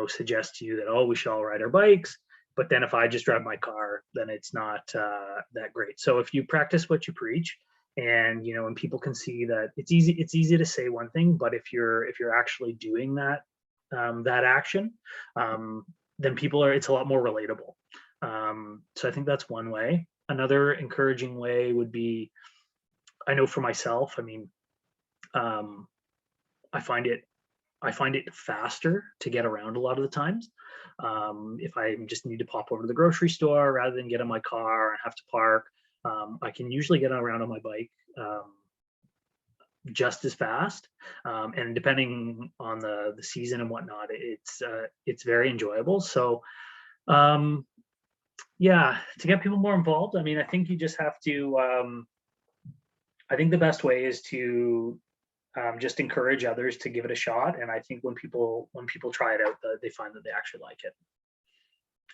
suggest to you that, oh, we should all ride our bikes, but then if I just drive my car, then it's not that great. So if you practice what you preach, and and people can see that it's easy to say one thing, but if you're actually doing that action, then it's a lot more relatable. So I think that's one way. Another encouraging way would be, I know for myself, I mean, I find it faster to get around a lot of the times. If I just need to pop over to the grocery store rather than get in my car and have to park, I can usually get around on my bike just as fast. And depending on the season and whatnot, it's very enjoyable. So yeah, to get people more involved, I mean, I think you just have to, I think the best way is to just encourage others to give it a shot. And I think when people try it out, they find that they actually like it.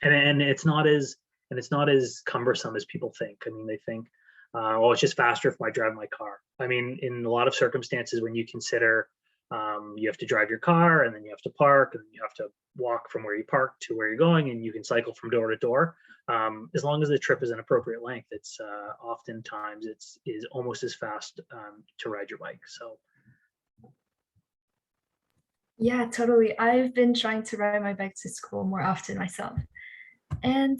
And it's not as cumbersome as people think. I mean, they think, oh, it's just faster if I drive my car. I mean, in a lot of circumstances, when you consider you have to drive your car, and then you have to park, and you have to walk from where you park to where you're going, and you can cycle from door to door. As long as the trip is an appropriate length, it's oftentimes is almost as fast to ride your bike. So. Yeah, totally. I've been trying to ride my bike to school more often myself. And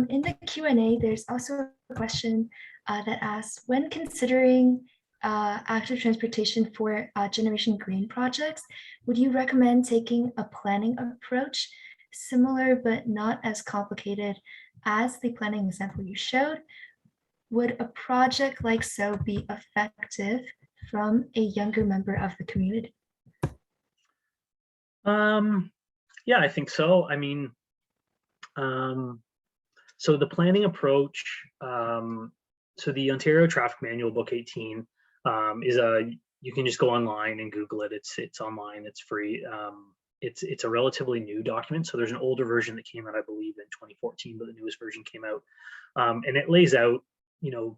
in the Q&A, there's also a question that asks, when considering active transportation for Generation Green projects, would you recommend taking a planning approach, similar but not as complicated as the planning example you showed? Would a project like so be effective from a younger member of the community? Yeah, I think so. I mean, so the planning approach, so the Ontario Traffic Manual Book 18 you can just go online and Google it. It's online, it's free. It's a relatively new document. So there's an older version that came out, I believe, in 2014, but the newest version came out. And it lays out,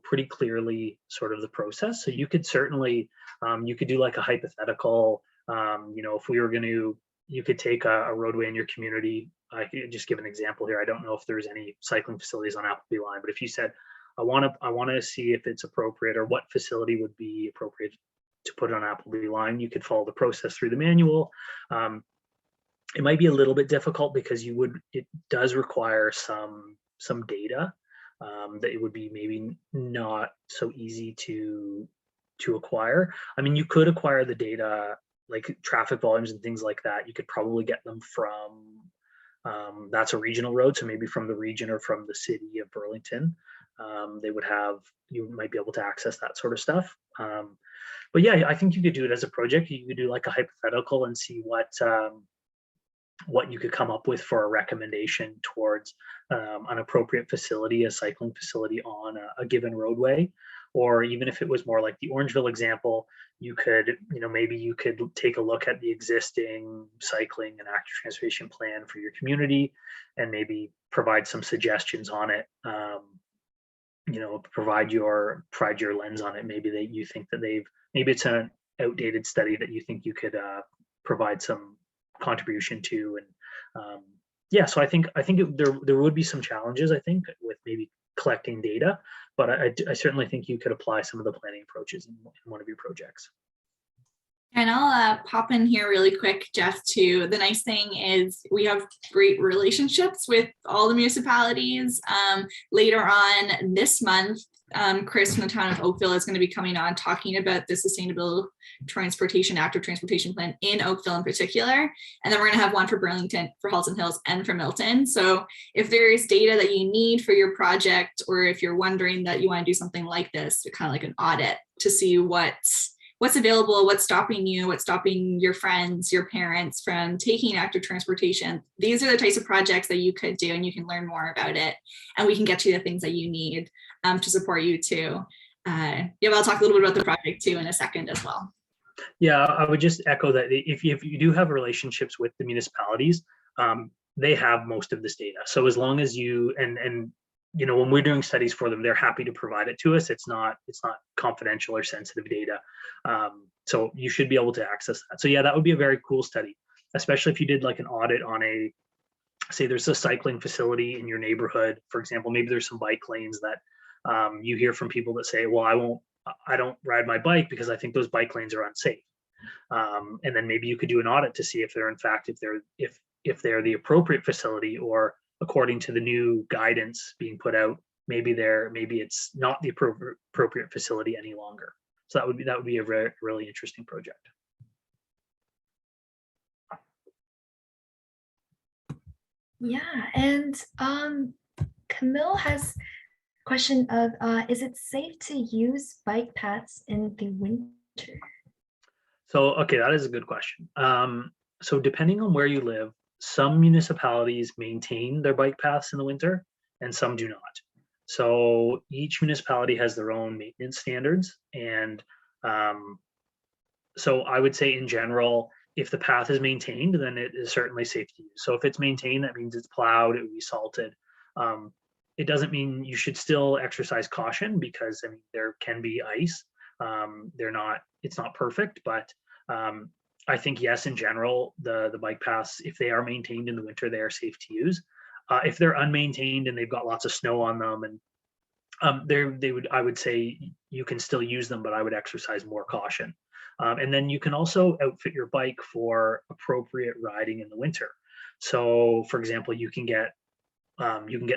pretty clearly sort of the process. So you could certainly, you could do like a hypothetical, if we were going to, you could take a roadway in your community. I could just give an example here. I don't know if there's any cycling facilities on Appleby Line, but if you said, I want to see if it's appropriate, or what facility would be appropriate to put on Appleby Line, you could follow the process through the manual. It might be a little bit difficult because it does require some data that it would be maybe not so easy to acquire. I mean, you could acquire the data like traffic volumes and things like that. You could probably get them from that's a regional road, so maybe from the region or from the city of Burlington. You might be able to access that sort of stuff. But yeah, I think you could do it as a project. You could do like a hypothetical and see what you could come up with for a recommendation towards an appropriate facility, a cycling facility on a given roadway. Or even if it was more like the Orangeville example, you could, maybe you could take a look at the existing cycling and active transportation plan for your community and maybe provide some suggestions on it. Provide your lens on it. Maybe that you think that maybe it's an outdated study that you think you could provide some contribution to. And yeah, so I think there would be some challenges, I think, with maybe collecting data, but I certainly think you could apply some of the planning approaches in one of your projects. And I'll pop in here really quick, Jeff, too. The nice thing is we have great relationships with all the municipalities. Later on this month, Chris from the town of Oakville is going to be coming on talking about the sustainable transportation, active transportation plan in Oakville in particular. And then we're going to have one for Burlington, for Halton Hills, and for Milton. So if there is data that you need for your project, or if you're wondering that you want to do something like this, kind of like an audit to see what's available, what's stopping you, what's stopping your friends, your parents from taking active transportation. These are the types of projects that you could do, and you can learn more about it. And we can get you the things that you need to support you too. Yeah, I'll talk a little bit about the project too in a second as well. Yeah, I would just echo that if you do have relationships with the municipalities, they have most of this data. So as long as you, and when we're doing studies for them, they're happy to provide it to us. It's not confidential or sensitive data. So you should be able to access that. So yeah, that would be a very cool study, especially if you did like an audit on say there's a cycling facility in your neighborhood, for example. Maybe there's some bike lanes that you hear from people that say, well, I don't ride my bike because I think those bike lanes are unsafe. And then maybe you could do an audit to see if they're in fact, if they're the appropriate facility, or according to the new guidance being put out, maybe it's not the appropriate facility any longer. So that would be a really interesting project. Yeah, and Camille has a question of, is it safe to use bike paths in the winter? So, okay, that is a good question. So depending on where you live, some municipalities maintain their bike paths in the winter and some do not. So each municipality has their own maintenance standards, and So I would say in general, if the path is maintained, then it is certainly safe to use. So if it's maintained, that means it's plowed, it would be salted. It doesn't mean you should still exercise caution, because I mean, there can be ice. It's not perfect, but I think yes, in general, the bike paths, if they are maintained in the winter, they are safe to use. If they're unmaintained and they've got lots of snow on them, and I would say you can still use them, but I would exercise more caution. And then you can also outfit your bike for appropriate riding in the winter. So, for example, you can get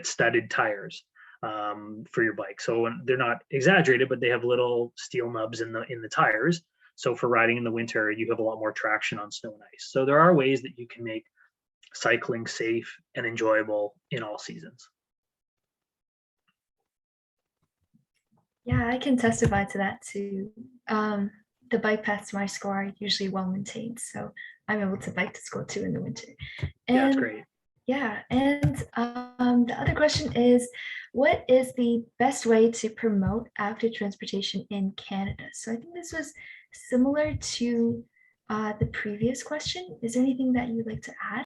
studded tires for your bike. So they're not exaggerated, but they have little steel nubs in the tires. So for riding in the winter, you have a lot more traction on snow and ice. So there are ways that you can make cycling safe and enjoyable in all seasons. Yeah, I can testify to that too. The bike paths to my school are usually well maintained, so I'm able to bike to school too in the winter. And, yeah, that's great. Yeah, and the other question is, what is the best way to promote active transportation in Canada? So I think this was similar to the previous question. Is there anything that you'd like to add?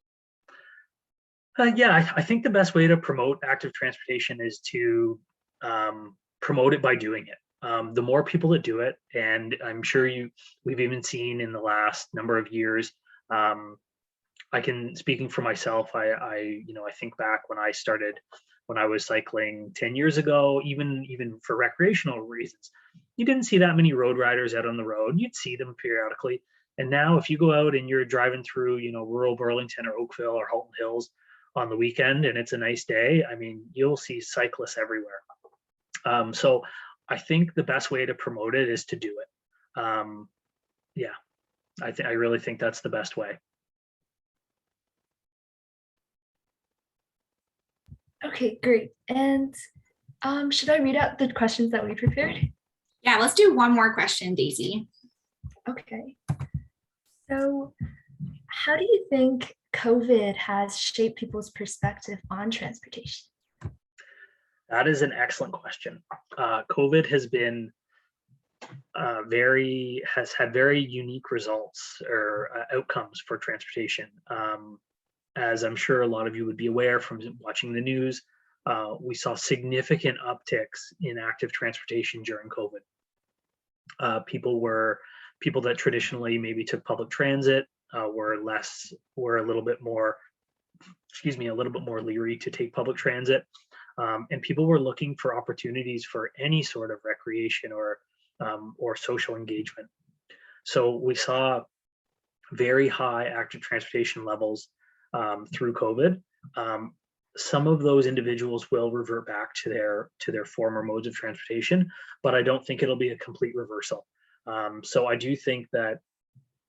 Yeah, I think the best way to promote active transportation is to promote it by doing it. The more people that do it, and I'm sure we've even seen in the last number of years, speaking for myself, I think back when I was cycling 10 years ago, even for recreational reasons, you didn't see that many road riders out on the road. You'd see them periodically. And now if you go out and you're driving through, rural Burlington or Oakville or Halton Hills on the weekend and it's a nice day, I mean, you'll see cyclists everywhere. So I think the best way to promote it is to do it. Yeah, I really think that's the best way. Okay, great. And should I read out the questions that we prepared? Yeah, let's do one more question, Daisy. Okay. So how do you think COVID has shaped people's perspective on transportation? That is an excellent question. COVID has been has had very unique results or outcomes for transportation. As I'm sure a lot of you would be aware from watching the news, we saw significant upticks in active transportation during COVID. People that traditionally maybe took public transit were a little bit more leery to take public transit. And people were looking for opportunities for any sort of recreation or social engagement. So we saw very high active transportation levels through COVID. Some of those individuals will revert back to their former modes of transportation, but I don't think it'll be a complete reversal. So I do think that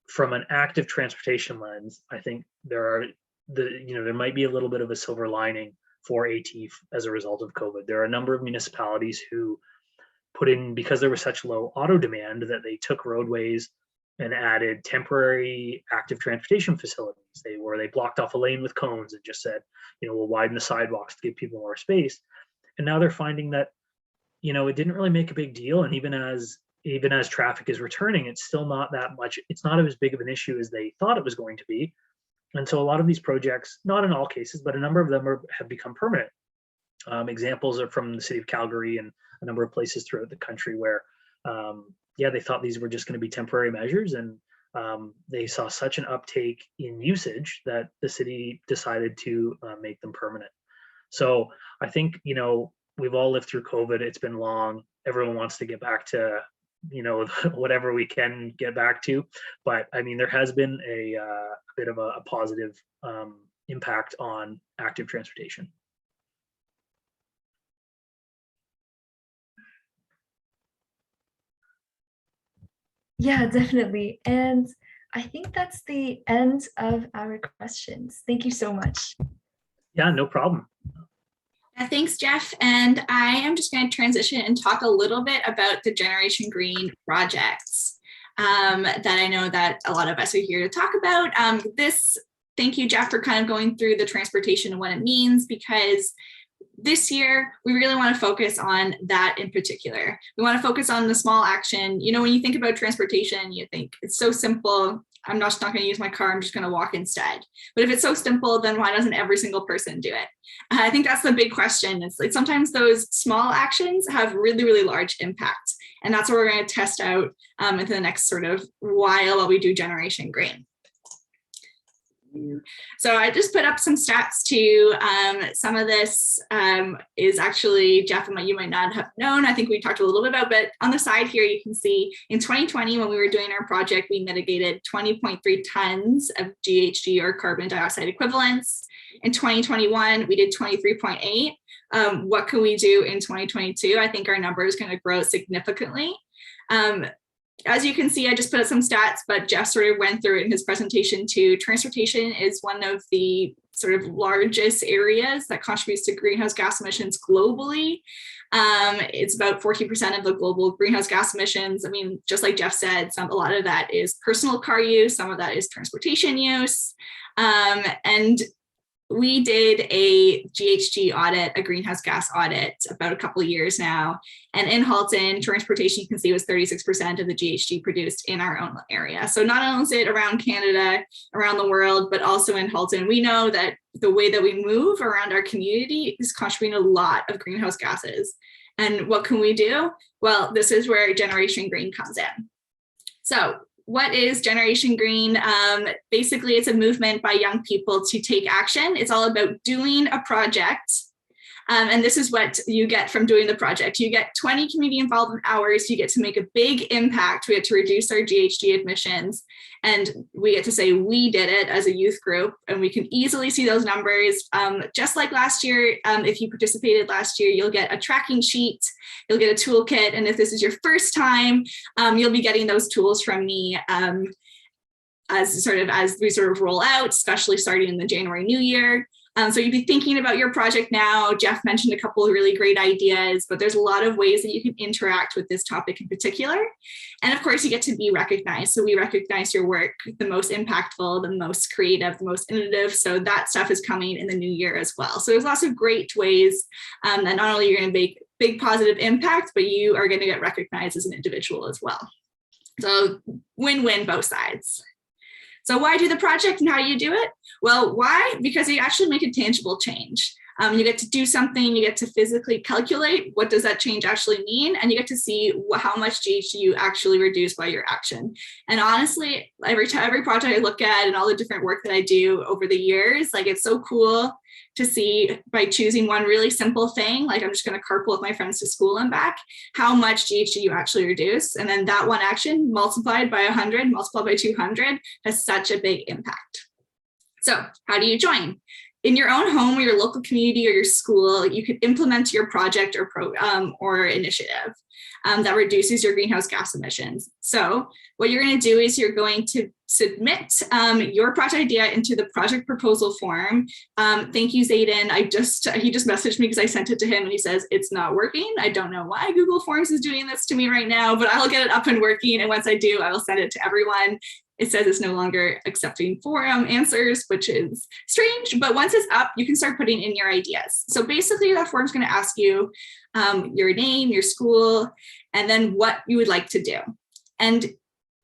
from an active transportation lens, I think there might be a little bit of a silver lining for AT as a result of COVID. There are a number of municipalities who put in, because there was such low auto demand, that they took roadways and added temporary active transportation facilities. They blocked off a lane with cones and just said, we'll widen the sidewalks to give people more space. And now they're finding that, it didn't really make a big deal. And even as traffic is returning, it's still not that much. It's not as big of an issue as they thought it was going to be. And so a lot of these projects, not in all cases, but a number of them have become permanent. Examples are from the city of Calgary and a number of places throughout the country where, they thought these were just going to be temporary measures, and they saw such an uptake in usage that the city decided to make them permanent. So I think, we've all lived through COVID. It's been long. Everyone wants to get back to, whatever we can get back to. But I mean, there has been a bit of a positive impact on active transportation. Yeah, definitely. And I think that's the end of our questions. Thank you so much. Yeah, no problem. Thanks, Jeff. And I am just going to transition and talk a little bit about the Generation Green projects that I know that a lot of us are here to talk about. Thank you, Jeff, for kind of going through the transportation and what it means, because this year, we really want to focus on that in particular. We want to focus on the small action. You know, when you think about transportation, you think it's so simple. I'm just not going to use my car. I'm just going to walk instead. But if it's so simple, then why doesn't every single person do it? I think that's the big question. It's like sometimes those small actions have really, really large impact. And that's what we're going to test out into the next sort of while we do Generation Green. So I just put up some stats too. Some of this is actually, Jeff, and you might not have known, I think we talked a little bit about, but on the side here, you can see in 2020, when we were doing our project, we mitigated 20.3 tons of GHG or carbon dioxide equivalents. In 2021, we did 23.8. What can we do in 2022? I think our number is going to grow significantly. As you can see, I just put up some stats, but Jeff sort of went through it in his presentation too. Transportation is one of the sort of largest areas that contributes to greenhouse gas emissions globally. It's about 14% of the global greenhouse gas emissions. I mean, just like Jeff said, a lot of that is personal car use, some of that is transportation use. And we did a GHG audit, a greenhouse gas audit, about a couple of years now. And in Halton, transportation, you can see, was 36% of the GHG produced in our own area. So not only is it around Canada, around the world, but also in Halton, we know that the way that we move around our community is contributing a lot of greenhouse gases. And what can we do? Well, this is where Generation Green comes in. So what is Generation Green? Basically, it's a movement by young people to take action. It's all about doing a project. And this is what you get from doing the project. You get 20 community involvement hours. You get to make a big impact. We get to reduce our GHG emissions. And we get to say we did it as a youth group. And we can easily see those numbers. Just like last year, if you participated last year, you'll get a tracking sheet. You'll get a toolkit. And if this is your first time, you'll be getting those tools from me as we sort of roll out, especially starting in the January New Year. So you'd be thinking about your project now. Jeff mentioned a couple of really great ideas, but there's a lot of ways that you can interact with this topic in particular. And of course, you get to be recognized. So we recognize your work, the most impactful, the most creative, the most innovative. So that stuff is coming in the new year as well. So there's lots of great ways that not only you're going to make big positive impact, but you are going to get recognized as an individual as well. So win-win both sides. So why do the project and how do you do it? Well, why? Because you actually make a tangible change. You get to do something, you get to physically calculate what does that change actually mean, and you get to see how much GHG you actually reduce by your action. And honestly, every project I look at and all the different work that I do over the years, like it's so cool to see by choosing one really simple thing, like I'm just going to carpool with my friends to school and back, how much GHG you actually reduce. And then that one action multiplied by 100, multiplied by 200 has such a big impact. So how do you join? In your own home or your local community or your school, you could implement your project or program or initiative that reduces your greenhouse gas emissions. So what you're going to do is you're going to submit your project idea into the project proposal form. Thank you, Zayden. He just messaged me because I sent it to him and he says it's not working. I don't know why Google Forms is doing this to me right now, but I'll get it up and working. And once I do, I will send it to everyone. It says it's no longer accepting forum answers, which is strange, but once it's up, you can start putting in your ideas. So basically that form is going to ask you your name, your school, and then what you would like to do. And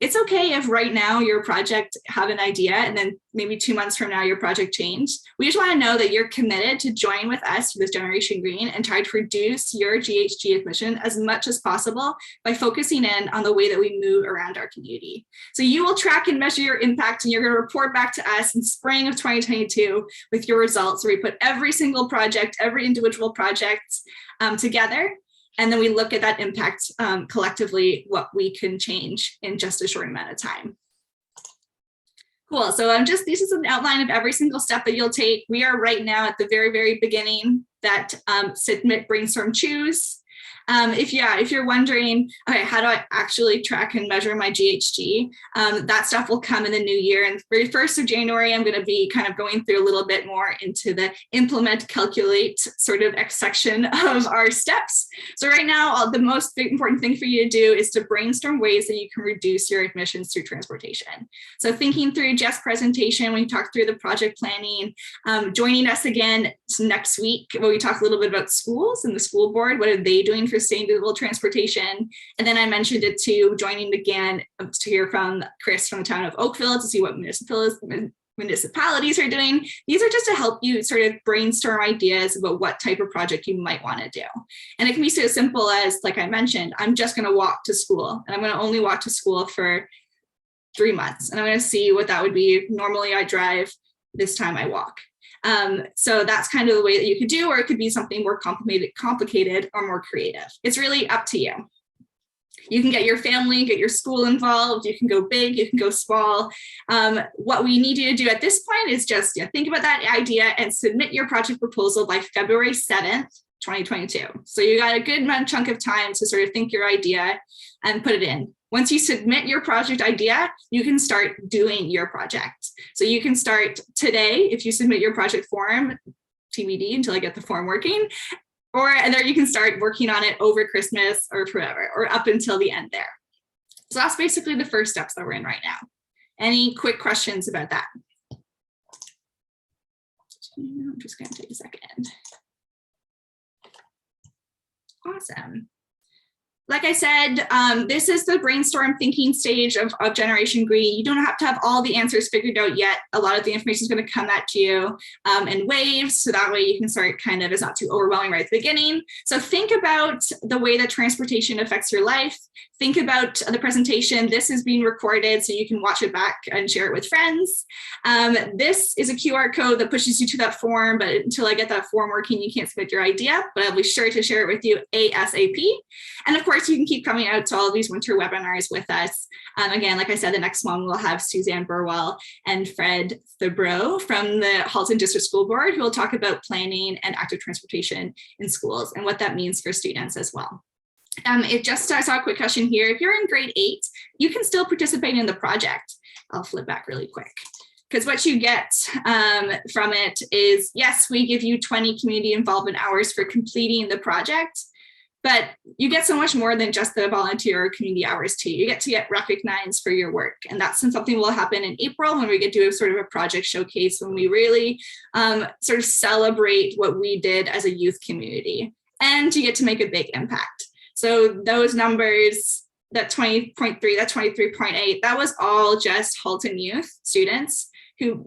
it's okay if right now your project have an idea and then maybe 2 months from now your project changed. We just want to know that you're committed to join with us with Generation Green and try to reduce your GHG emission as much as possible by focusing in on the way that we move around our community. So you will track and measure your impact and you're going to report back to us in spring of 2022 with your results, where we put every single project, every individual project together. And then we look at that impact collectively, what we can change in just a short amount of time. Cool, so this is an outline of every single step that you'll take. We are right now at the very, very beginning that submit, brainstorm, choose. If you're wondering, okay, how do I actually track and measure my GHG? That stuff will come in the new year. And for the 1st of January, I'm going to be kind of going through a little bit more into the implement, calculate sort of X section of our steps. So right now, the most important thing for you to do is to brainstorm ways that you can reduce your emissions through transportation. So thinking through Jeff's presentation, when we talk through the project planning, joining us again next week, where we talk a little bit about schools and the school board, what are they doing for sustainable transportation? And then I mentioned it too, joining again to hear from Chris from the town of Oakville to see what municipalities are doing. These are just to help you sort of brainstorm ideas about what type of project you might want to do. And it can be so simple as, like I mentioned, I'm just going to walk to school, and I'm going to only walk to school for 3 months. And I'm going to see what that would be. Normally I drive, this time I walk. So that's kind of the way that you could do, or it could be something more complicated or more creative. It's really up to you. You can get your family, get your school involved. You can go big, you can go small. What we need you to do at this point is just think about that idea and submit your project proposal by February 7th, 2022. So you got a good chunk of time to sort of think your idea and put it in. Once you submit your project idea, you can start doing your project. So you can start today if you submit your project form, TBD until I get the form working, and then you can start working on it over Christmas or forever, or up until the end there. So that's basically the first steps that we're in right now. Any quick questions about that? I'm just going to take a second. Awesome. Like I said, this is the brainstorm thinking stage of Generation Green. You don't have to have all the answers figured out yet. A lot of the information is going to come at you in waves, so that way you can start kind of, it's not too overwhelming right at the beginning. So think about the way that transportation affects your life. Think about the presentation. This is being recorded so you can watch it back and share it with friends. This is a QR code that pushes you to that form, but until I get that form working, you can't submit your idea, but I'll be sure to share it with you ASAP. And of course, you can keep coming out to all of these winter webinars with us. Again, like I said, the next one we'll have Suzanne Burwell and Fred Thebro from the Halton District School Board, who will talk about planning and active transportation in schools and what that means for students as well. I saw a quick question here. If you're in grade 8, you can still participate in the project. I'll flip back really quick. Because what you get from it is, yes, we give you 20 community involvement hours for completing the project, but you get so much more than just the volunteer or community hours too. You get to get recognized for your work. And that's something will happen in April when we get to do a sort of a project showcase, when we really sort of celebrate what we did as a youth community. And you get to make a big impact. So those numbers, that 20.3, that 23.8, that was all just Halton youth students who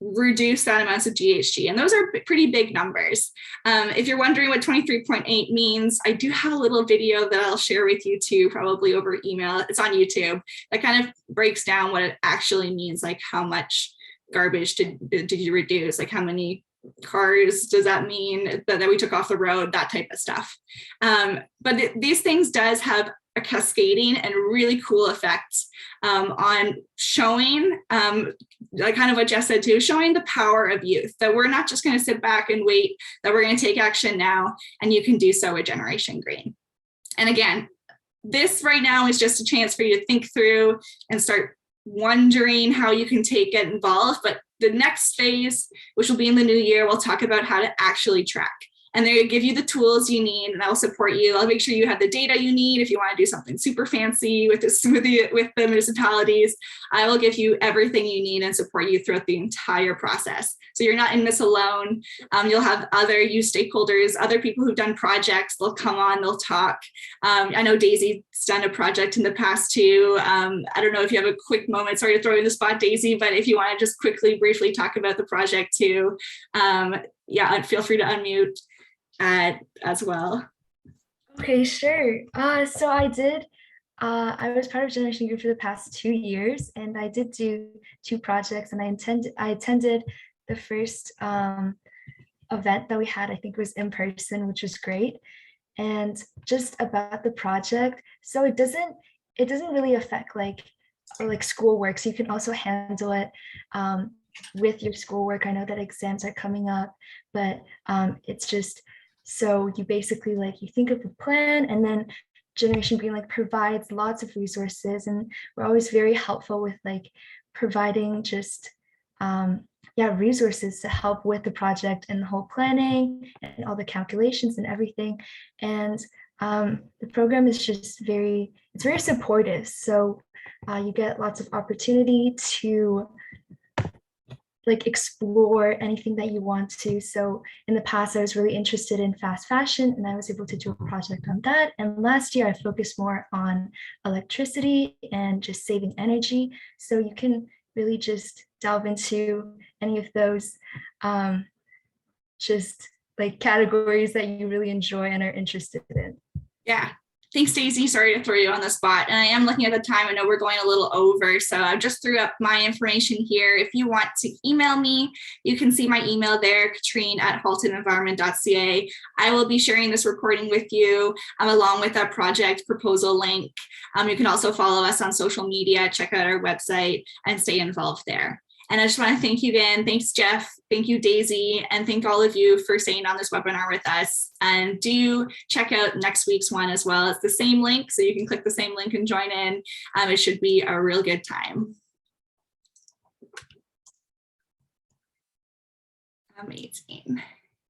reduce that amount of GHG. And those are pretty big numbers. If you're wondering what 23.8 means, I do have a little video that I'll share with you too, probably over email. It's on YouTube. That kind of breaks down what it actually means, like how much garbage did you reduce, like how many cars does that mean that we took off the road, that type of stuff. But these things does have a cascading and really cool effects on showing, like kind of what Jess said too, showing the power of youth, that we're not just going to sit back and wait, that we're going to take action now, and you can do so with Generation Green. And again, this right now is just a chance for you to think through and start wondering how you can get involved. But the next phase, which will be in the new year, we'll talk about how to actually track. And they'll give you the tools you need, and I'll support you. I'll make sure you have the data you need. If you want to do something super fancy with the municipalities, I will give you everything you need and support you throughout the entire process. So you're not in this alone. You'll have other youth stakeholders, other people who've done projects. They'll come on, they'll talk. I know Daisy's done a project in the past too. I don't know if you have a quick moment. Sorry to throw you in the spot, Daisy, but if you want to just quickly, briefly talk about the project too, yeah, feel free to unmute as well. Okay, sure. So I was part of Generation Group for the past 2 years, and I did do 2 projects, and I attended the first event that we had. I think it was in person, which was great. And just about the project, so it doesn't really affect like schoolwork. So you can also handle it with your schoolwork. I know that exams are coming up, but it's just So you basically like, you think of a plan, and then Generation Green like provides lots of resources, and we're always very helpful with like providing just resources to help with the project and the whole planning and all the calculations and everything. And the program is just it's very supportive. So you get lots of opportunity to like explore anything that you want to. So in the past, I was really interested in fast fashion, and I was able to do a project on that. And last year I focused more on electricity and just saving energy. So you can really just delve into any of those just like categories that you really enjoy and are interested in. Yeah. Thanks, Daisy. Sorry to throw you on the spot. And I am looking at the time. I know we're going a little over, so I just threw up my information here. If you want to email me, you can see my email there, katrine@haltonenvironment.ca. I will be sharing this recording with you along with a project proposal link. You can also follow us on social media, check out our website, and stay involved there. And I just want to thank you again. Thanks, Jeff. Thank you, Daisy. And thank all of you for staying on this webinar with us. And do check out next week's one as well. It's the same link, so you can click the same link and join in. It should be a real good time. Amazing.